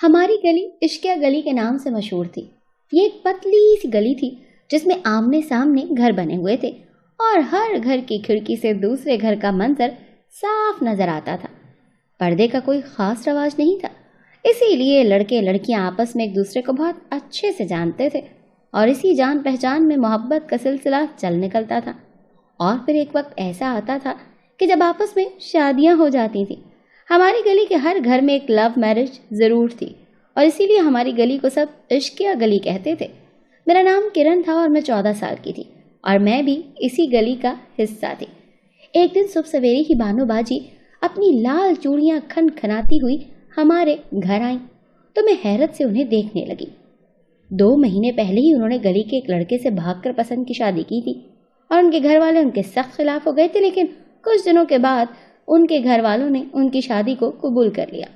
ہماری گلی عشقیہ گلی کے نام سے مشہور تھی۔ یہ ایک پتلی سی گلی تھی جس میں آمنے سامنے گھر بنے ہوئے تھے اور ہر گھر کی کھڑکی سے دوسرے گھر کا منظر صاف نظر آتا تھا۔ پردے کا کوئی خاص رواج نہیں تھا، اسی لیے لڑکے لڑکیاں آپس میں ایک دوسرے کو بہت اچھے سے جانتے تھے اور اسی جان پہچان میں محبت کا سلسلہ چل نکلتا تھا۔ اور پھر ایک وقت ایسا آتا تھا کہ جب آپس میں شادیاں ہو جاتی تھیں۔ ہماری گلی کے ہر گھر میں ایک لو میرج ضرور تھی اور اسی لیے ہماری گلی کو سب عشقیہ گلی کہتے تھے۔ میرا نام کرن تھا اور میں 14 سال کی تھی اور میں بھی اسی گلی کا حصہ تھی۔ ایک دن صبح سویرے ہی بانو باجی اپنی لال چوڑیاں کھن کھناتی ہوئی ہمارے گھر آئیں تو میں حیرت سے انہیں دیکھنے لگی۔ 2 مہینے پہلے ہی انہوں نے گلی کے ایک لڑکے سے بھاگ کر پسند کی شادی کی تھی اور ان کے گھر والے ان کے سخت خلاف ہو گئے تھے، لیکن کچھ دنوں کے بعد ان کے گھر والوں نے ان کی شادی کو قبول کر لیا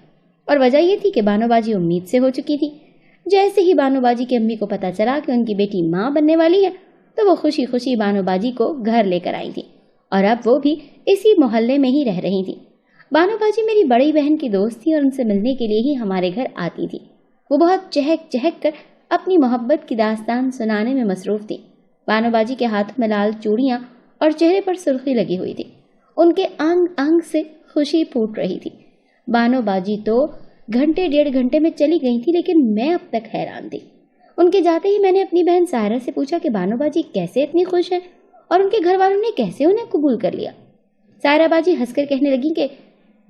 اور وجہ یہ تھی کہ بانو باجی امید سے ہو چکی تھی۔ جیسے ہی بانو باجی کی امی کو پتہ چلا کہ ان کی بیٹی ماں بننے والی ہے تو وہ خوشی خوشی بانو باجی کو گھر لے کر آئی تھی اور اب وہ بھی اسی محلے میں ہی رہ رہی تھی۔ بانو باجی میری بڑی بہن کی دوست تھی اور ان سے ملنے کے لیے ہی ہمارے گھر آتی تھی۔ وہ بہت چہک چہک کر اپنی محبت کی داستان سنانے میں مصروف تھی۔ بانو باجی کے ہاتھ میں لال چوڑیاں اور چہرے پر سرخی لگی ہوئی تھی، ان کے انگ انگ سے خوشی پھوٹ رہی تھی۔ بانو باجی تو گھنٹے 1.5 گھنٹے میں چلی گئی تھی، لیکن میں اب تک حیران تھی۔ ان کے جاتے ہی میں نے اپنی بہن سائرہ سے پوچھا کہ بانو باجی کیسے اتنی خوش ہیں اور ان کے گھر والوں نے کیسے انہیں قبول کر لیا۔ سائرہ باجی ہنس کر کہنے لگی کہ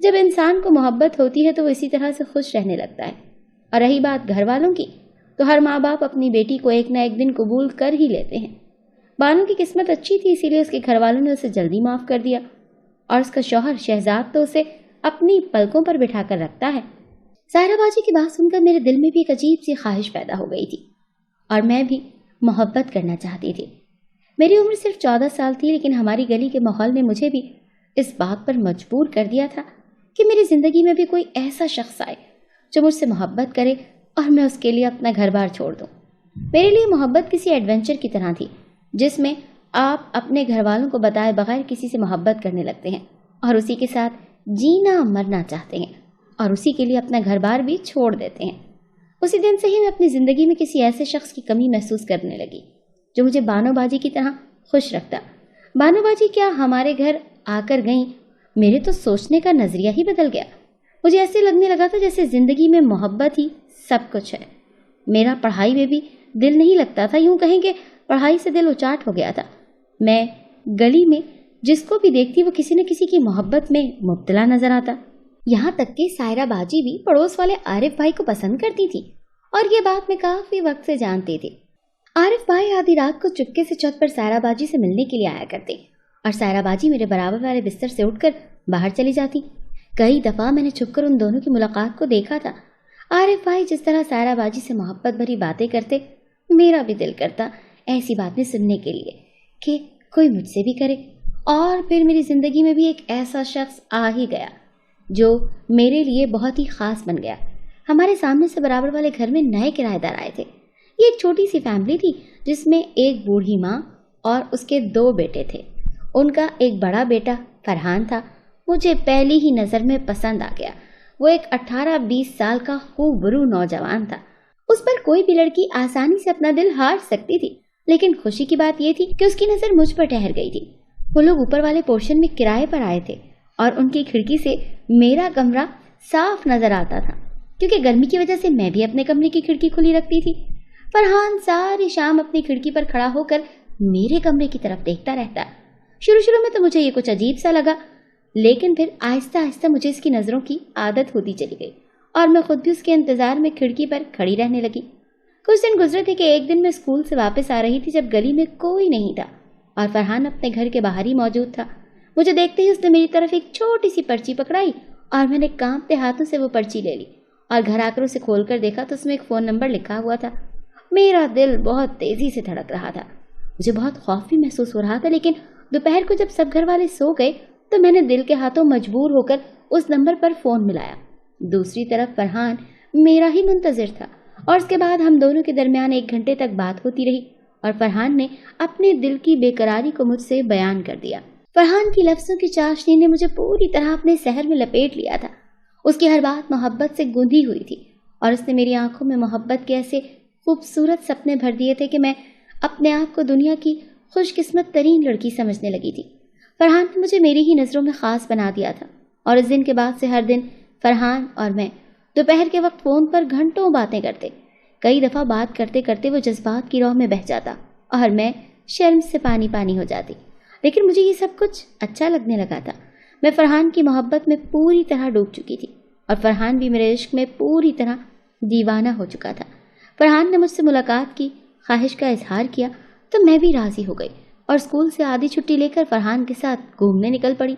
جب انسان کو محبت ہوتی ہے تو وہ اسی طرح سے خوش رہنے لگتا ہے، اور رہی بات گھر والوں کی تو ہر ماں باپ اپنی بیٹی کو ایک نہ ایک دن قبول کر ہی لیتے ہیں۔ بانو کی قسمت اچھی تھی، اسی لیے اس کے گھر والوں نے اسے جلدی معاف کر دیا اور اس کا شوہر شہزاد تو اسے اپنی پلکوں پر بٹھا کر رکھتا ہے۔ سائرہ باجی کی بات سن کر میرے دل میں بھی ایک عجیب سی خواہش پیدا ہو گئی تھی اور میں بھی محبت کرنا چاہتی تھی۔ میری عمر صرف 14 سال تھی، لیکن ہماری گلی کے ماحول نے مجھے بھی اس بات پر مجبور کر دیا تھا کہ میری زندگی میں بھی کوئی ایسا شخص آئے جو مجھ سے محبت کرے اور میں اس کے لیے اپنا گھر بار چھوڑ دوں۔ میرے لیے محبت کسی ایڈونچر کی طرح تھی جس میں آپ اپنے گھر والوں کو بتائے بغیر کسی سے محبت کرنے لگتے ہیں اور اسی کے ساتھ جینا مرنا چاہتے ہیں اور اسی کے لیے اپنا گھر بار بھی چھوڑ دیتے ہیں۔ اسی دن سے ہی میں اپنی زندگی میں کسی ایسے شخص کی کمی محسوس کرنے لگی جو مجھے بانو باجی کی طرح خوش رکھتا۔ بانو باجی کیا ہمارے گھر آ کر گئیں، میرے تو سوچنے کا نظریہ ہی بدل گیا۔ مجھے ایسے لگنے لگا تھا جیسے زندگی میں محبت ہی سب کچھ ہے۔ میرا پڑھائی میں بھی دل نہیں لگتا تھا، یوں کہیں کہ پڑھائی سے دل اچاٹ ہو گیا تھا۔ میں گلی میں جس کو بھی دیکھتی وہ کسی نہ کسی کی محبت میں مبتلا نظر آتا، یہاں تک کہ سائرہ باجی بھی پڑوس والے عارف بھائی کو پسند کرتی تھی اور یہ بات میں کافی وقت سے جانتی تھی۔ عارف بھائی آدھی رات کو چپکے سے چھت پر سائرہ باجی سے ملنے کے لیے آیا کرتے اور سائرہ باجی میرے برابر والے بستر سے اٹھ کر باہر چلی جاتی۔ کئی دفعہ میں نے چھپ کر ان دونوں کی ملاقات کو دیکھا تھا۔ عارف بھائی جس طرح سائرہ باجی سے محبت بھری باتیں کرتے، میرا بھی دل کرتا ایسی باتیں سننے کے لیے کہ کوئی مجھ سے بھی کرے۔ اور پھر میری زندگی میں بھی ایک ایسا شخص آ ہی گیا جو میرے لیے بہت ہی خاص بن گیا۔ ہمارے سامنے سے برابر والے گھر میں نئے کرایہ دار آئے تھے۔ یہ ایک چھوٹی سی فیملی تھی جس میں ایک بوڑھی ماں اور اس کے 2 بیٹے تھے۔ ان کا ایک بڑا بیٹا فرحان تھا، مجھے پہلی ہی نظر میں پسند آ گیا۔ وہ ایک 18-20 سال کا خوبرو نوجوان تھا۔ اس پر کوئی بھی لڑکی آسانی سے اپنا دل ہار سکتی تھی، لیکن خوشی کی بات یہ تھی کہ اس کی نظر مجھ پر ٹھہر گئی تھی۔ وہ لوگ اوپر والے پورشن میں کرائے پر آئے تھے اور ان کی کھڑکی سے میرا کمرہ صاف نظر آتا تھا، کیونکہ گرمی کی وجہ سے میں بھی اپنے کمرے کی کھڑکی کھلی رکھتی تھی۔ فرحان ساری شام اپنی کھڑکی پر کھڑا ہو کر میرے کمرے کی طرف دیکھتا رہتا۔ شروع میں تو مجھے یہ کچھ عجیب سا لگا، لیکن پھر آہستہ آہستہ مجھے اس کی نظروں کی عادت ہوتی چلی گئی اور میں خود بھی اس کے انتظار میں کھڑکی پر کھڑی رہنے لگی۔ کچھ دن گزرے تھے کہ ایک دن میں اسکول سے واپس آ رہی تھی جب گلی میں کوئی نہیں تھا اور فرحان اپنے گھر کے باہر ہی موجود تھا۔ مجھے دیکھتے ہی اس نے میری طرف ایک چھوٹی سی پرچی پکڑائی اور میں نے کانپتے ہاتھوں سے وہ پرچی لے لی اور گھر آ کر اسے کھول کر دیکھا تو اس میں ایک فون نمبر لکھا ہوا تھا۔ میرا دل بہت تیزی سے دھڑک رہا تھا، مجھے بہت خوف بھی محسوس ہو رہا تھا، لیکن دوپہر کو جب سب گھر والے سو گئے تو میں نے دل کے ہاتھوں مجبور ہو کر اس نمبر پر فون ملایا۔ دوسری طرف فرحان میرا ہی منتظر تھا اور اس کے بعد ہم دونوں کے درمیان 1 گھنٹے تک بات ہوتی رہی اور فرحان نے اپنے دل کی بے قراری کو مجھ سے بیان کر دیا۔ فرحان کی لفظوں کی چاشنی نے مجھے پوری طرح اپنے سحر میں لپیٹ لیا تھا۔ اس کی ہر بات محبت سے گندھی ہوئی تھی اور اس نے میری آنکھوں میں محبت کے ایسے خوبصورت سپنے بھر دیے تھے کہ میں اپنے آپ کو دنیا کی خوش قسمت ترین لڑکی سمجھنے لگی تھی۔ فرحان نے مجھے میری ہی نظروں میں خاص بنا دیا تھا، اور اس دن کے بعد سے ہر دن فرحان اور میں دوپہر کے وقت فون پر گھنٹوں باتیں کرتے۔ کئی دفعہ بات کرتے کرتے وہ جذبات کی راہ میں بہہ جاتا اور میں شرم سے پانی پانی ہو جاتی، لیکن مجھے یہ سب کچھ اچھا لگنے لگا تھا۔ میں فرحان کی محبت میں پوری طرح ڈوب چکی تھی، اور فرحان بھی میرے عشق میں پوری طرح دیوانہ ہو چکا تھا۔ فرحان نے مجھ سے ملاقات کی خواہش کا اظہار کیا تو میں بھی راضی ہو گئی، اور اسکول سے آدھی چھٹی لے کر فرحان کے ساتھ گھومنے نکل پڑی۔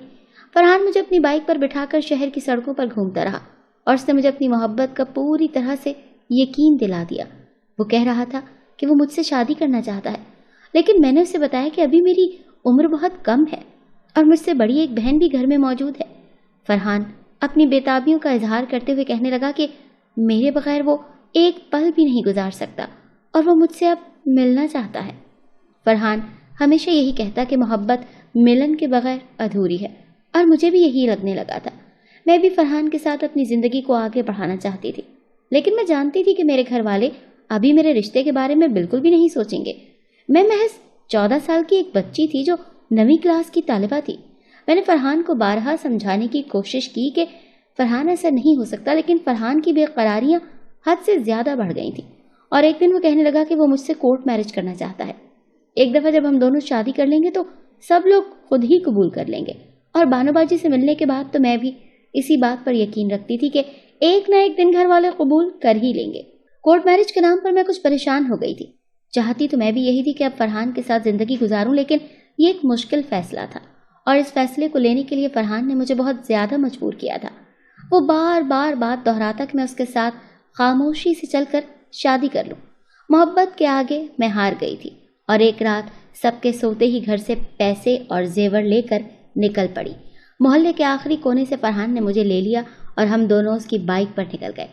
فرحان مجھے اپنی بائک پر بٹھا کر شہر کی سڑکوں پر گھومتا رہا، اور اس نے مجھے اپنی محبت کا پوری طرح سے یقین دلا دیا۔ وہ کہہ رہا تھا کہ وہ مجھ سے شادی کرنا چاہتا ہے، لیکن میں نے اسے بتایا کہ ابھی میری عمر بہت کم ہے اور مجھ سے بڑی ایک بہن بھی گھر میں موجود ہے۔ فرحان اپنی بےتابیوں کا اظہار کرتے ہوئے کہنے لگا کہ میرے بغیر وہ ایک پل بھی نہیں گزار سکتا، اور وہ مجھ سے اب ملنا چاہتا ہے۔ فرحان ہمیشہ یہی کہتا کہ محبت ملن کے بغیر ادھوری ہے، اور مجھے بھی یہی لگنے لگا تھا۔ میں بھی فرحان کے ساتھ اپنی زندگی کو آگے بڑھانا چاہتی تھی، لیکن میں جانتی تھی کہ میرے گھر والے ابھی میرے رشتے کے بارے میں بالکل بھی نہیں سوچیں گے۔ میں محض 14 سال کی ایک بچی تھی جو 9ویں کلاس کی طالبہ تھی۔ میں نے فرحان کو بارہا سمجھانے کی کوشش کی کہ فرحان ایسا نہیں ہو سکتا، لیکن فرحان کی بے قراریاں حد سے زیادہ بڑھ گئی تھیں، اور ایک دن وہ کہنے لگا کہ وہ مجھ سے کورٹ میرج کرنا چاہتا ہے۔ ایک دفعہ جب ہم دونوں شادی کر لیں گے تو سب لوگ خود ہی قبول کر لیں گے، اور بانو باجی سے ملنے کے بعد تو میں بھی اسی بات پر یقین رکھتی تھی کہ ایک نہ ایک دن گھر والے قبول کر ہی لیں گے۔ کورٹ میرج کے نام پر میں کچھ پریشان ہو گئی تھی۔ چاہتی تو میں بھی یہی تھی کہ اب فرحان کے ساتھ زندگی گزاروں، لیکن یہ ایک مشکل فیصلہ تھا، اور اس فیصلے کو لینے کے لیے فرحان نے مجھے بہت زیادہ مجبور کیا تھا۔ وہ بار بار بات دہراتا کہ میں اس کے ساتھ خاموشی سے چل کر شادی کر لوں۔ محبت کے آگے میں ہار گئی تھی، اور ایک رات سب کے سوتے ہی گھر سے پیسے اور زیور لے کر نکل پڑی۔ محلے کے آخری کونے سے فرحان نے مجھے لے لیا، اور ہم دونوں اس کی بائک پر نکل گئے۔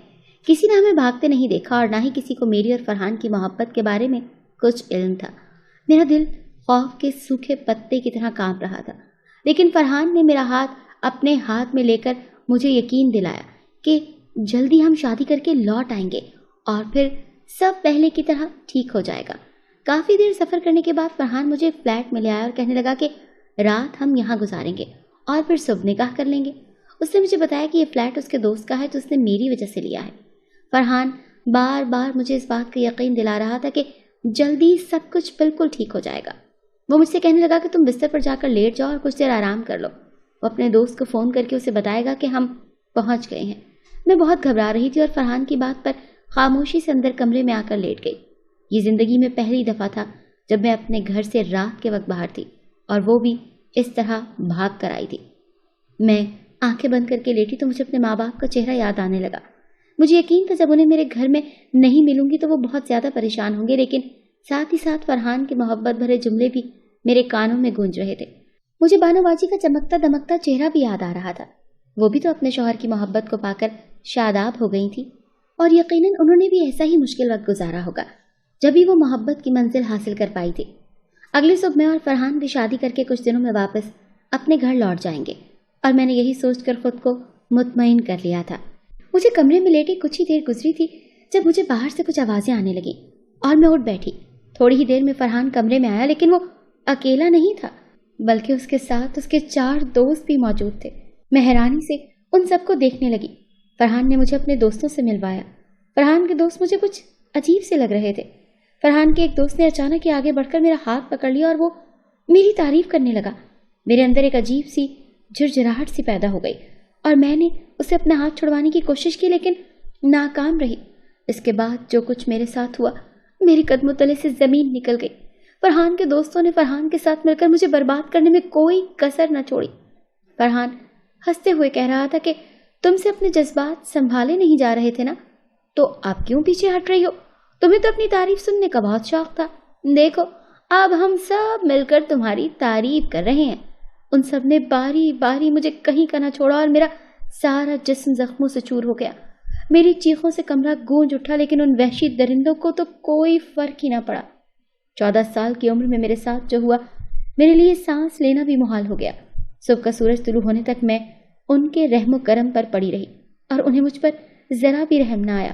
کسی نے ہمیں بھاگتے نہیں دیکھا، اور نہ ہی کسی کو میری اور فرحان کی محبت کے بارے میں کچھ علم تھا۔ میرا دل خوف کے سوکھے پتے کی طرح کانپ رہا تھا، لیکن فرحان نے میرا ہاتھ اپنے ہاتھ میں لے کر مجھے یقین دلایا کہ جلدی ہم شادی کر کے لوٹ آئیں گے، اور پھر سب پہلے کی طرح ٹھیک ہو جائے گا۔ کافی دیر سفر کرنے کے بعد فرحان مجھے فلیٹ میں لے آیا اور کہنے لگا کہ رات ہم یہاں گزاریں گے اور پھر صبح نکاح کر لیں گے۔ اس نے مجھے بتایا کہ یہ فلیٹ اس کے دوست کا ہے تو اس نے میری وجہ سے لیا ہے۔ فرحان بار بار مجھے اس بات کا یقین دلا رہا تھا کہ جلدی سب کچھ بالکل ٹھیک ہو جائے گا۔ وہ مجھ سے کہنے لگا کہ تم بستر پر جا کر لیٹ جاؤ اور کچھ دیر آرام کر لو، وہ اپنے دوست کو فون کر کے اسے بتائے گا کہ ہم پہنچ گئے ہیں۔ میں بہت گھبرا رہی تھی اور فرحان کی بات پر خاموشی سے اندر کمرے میں آ کر لیٹ گئی۔ یہ زندگی میں پہلی دفعہ تھا جب میں اپنے گھر سے رات کے وقت باہر تھی، اور وہ بھی اس طرح بھاگ کر آئی تھی۔ میں آنکھیں بند کر کے لیٹی تو مجھے اپنے ماں باپ کا چہرہ یاد آنے لگا۔ مجھے یقین تھا جب انہیں میرے گھر میں نہیں ملوں گی تو وہ بہت زیادہ پریشان ہوں گے، لیکن ساتھ ہی ساتھ فرحان کے محبت بھرے جملے بھی میرے کانوں میں گونج رہے تھے۔ مجھے بانو باجی کا چمکتا دمکتا چہرہ بھی یاد آ رہا تھا۔ وہ بھی تو اپنے شوہر کی محبت کو پا کر شاداب ہو گئی تھی، اور یقیناً انہوں نے بھی ایسا ہی مشکل وقت گزارا ہوگا جب ہی وہ محبت کی منزل حاصل کر پائی تھی۔ اگلی صبح میں اور فرحان بھی شادی کر کے کچھ دنوں میں واپس اپنے گھر لوٹ جائیں گے، اور میں نے یہی سوچ کر خود کو مطمئن کر لیا تھا۔ مجھے کمرے میں لیٹے کچھ ہی دیر گزری تھی جب مجھے باہر سے کچھ آوازیں آنے لگیں، اور میں اٹھ بیٹھی۔ تھوڑی ہی دیر میں فرحان کمرے میں آیا، لیکن وہ اکیلا نہیں تھا بلکہ اس کے ساتھ اس کے 4 دوست بھی موجود تھے۔ میں حیرانی سے ان سب کو دیکھنے لگی۔ فرحان نے مجھے اپنے دوستوں سے ملوایا۔ فرحان کے دوست مجھے کچھ عجیب سے لگ رہے تھے۔ فرحان کے ایک دوست نے اچانک ہی آگے بڑھ کر میرا ہاتھ پکڑ لیا اور وہ میری تعریف کرنے لگا۔ میرے اندر ایک عجیب سی جھرجھراہٹ سی پیدا ہو گئی، اور میں نے اسے اپنا ہاتھ چھڑوانے کی کوشش کی لیکن ناکام رہی۔ اس کے بعد جو کچھ میرے ساتھ ہوا، میرے قدموں تلے سے زمین نکل گئی۔ فرحان کے دوستوں نے فرحان کے ساتھ مل کر مجھے برباد کرنے میں کوئی کسر نہ چھوڑی۔ فرحان ہنستے ہوئے کہہ رہا تھا کہ تم سے اپنے جذبات سنبھالے نہیں جا رہے تھے نا، تو اب کیوں پیچھے ہٹ رہی ہو؟ تمہیں تو اپنی تعریف سننے کا بہت شوق تھا، دیکھو اب ہم سب مل کر تمہاری تعریف کر رہے ہیں۔ ان سب نے باری باری مجھے کہیں کا نہ چھوڑا، اور میرا سارا جسم زخموں سے چور ہو گیا۔ میری چیخوں سے کمرہ گونج اٹھا، لیکن ان وحشی درندوں کو تو کوئی فرق ہی نہ پڑا۔ 14 سال کی عمر میں میرے ساتھ جو ہوا، میرے لیے سانس لینا بھی محال ہو گیا۔ صبح کا سورج طلوع ہونے تک میں ان کے رحم و کرم پر پڑی رہی، اور انہیں مجھ پر ذرا بھی رحم نہ آیا۔